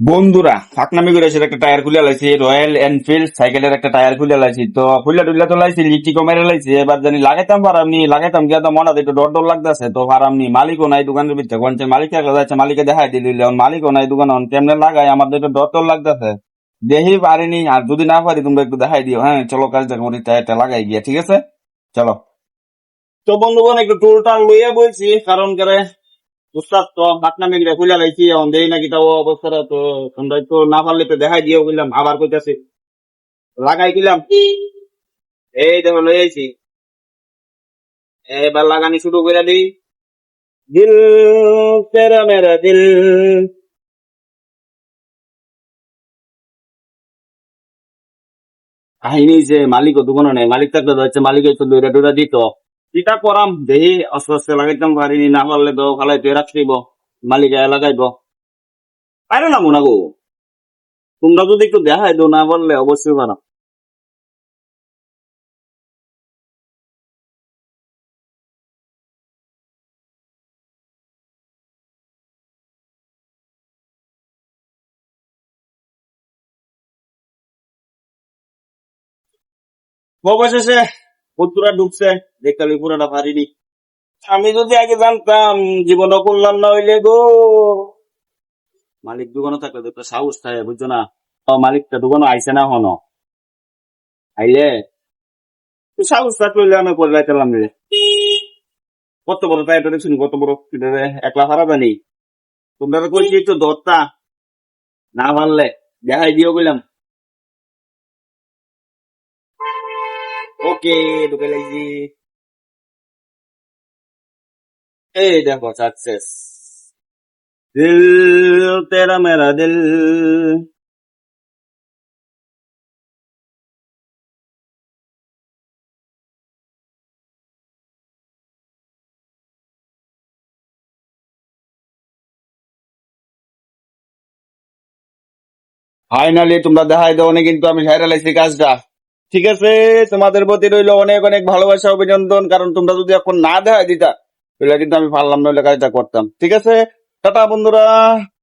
বন্ধুরা ফাঁকনামি করে সেটা একটা টায়ার খুলে লাইছি, রয়্যাল এনফিল্ড সাইকেলের একটা টায়ার খুলে লাইছি। তো খুলে টুলে তো লাইছি, লিটিকো মেরে লাইছি। এবার জানি লাগাইতাম পারামনি, লাগাইতাম গিয়া তো মনে একটু ডর ডর লাগতেছে। তো পারামনি, মালিকও নাই দোকানের ভিতরে, কোনছে মালিক থাকলে যাচ্ছে, মালিকে দেখাই দিল, মালিকও নাই দোকান, কেমনে লাগাই আমার তো একটু ডর ডর লাগতেছে। দেখি পারিনি, আর যদি না পারি তোমরা একটু দেখাই দিও। হ্যাঁ চলো, কাজটা করি, টায়ারটা লাগাই গিয়া, ঠিক আছে চলো। তো বন্ধুগণ একটু টুল টাল লইয়া বলছি, কারণ করে উস্তাদ তো পাটনামে গিয়ে খুলে লাইছি, এখন দেই নাকি তাও অবস্থাটা। তো তোমরা তো না পারলে তো দেখাই দিও বললাম, আবার কইতাছি লাগাই দিলাম। এই দেখো লই আইছি, এবার লাগানি শুরু করে দিই। দিল তেরা মেরা দিল। কাহিনী যে মালিক দোকানে নেই, মালিক থাকলে তো হচ্ছে মালিক একটু দৌড়া দৌড়া দিত। চিটা করাম দেহি, আস্তে আস্তে লাগাইতাম পারিনি, না পারলে তো ফালাই তুই রাখছিব, মালিক লাগাইব। পারে না মনে গো, তোমরা যদি একটু দেখাই দো, না পারলে অবশ্যই পারো। অবশেষে পুরা ঢুকছে, দেখতে পুরাটা পারিনি। আমি যদি আগে জানতাম, জীবন করলাম না হইলে গো। মালিক দোকানে থাকলে তো একটা সাহস থাকে, বুঝছো না? মালিকটা দোকানে আইসে না হনো, আইলে তো সাহস থাকলে হইলে আমি করে লাইতাম রে। কত বড় টাইটা দেখছি, কত বড় এটারে একলা হারা জানি। তোমরা তো কইছি একটু দরটা, না পারলে দেখাই দিও কইলাম। ওকে, ঢুকে লাইছি। এই দেখো সাকসেস। দিল তেরা মেরা দিল। ফাইনালি তোমরা দেখাই দাও, কিন্তু আমি সাইরা লাইছি কাজটা। ঠিক আছে, তোমাদের প্রতি রইলো অনেক অনেক ভালোবাসা, অভিনন্দন। কারণ তোমরা যদি এখন না দেখাই দিতা, তাহলে কিন্তু আমি পারলাম না, ওই কাজটা করতাম। ঠিক আছে, টাটা বন্ধুরা।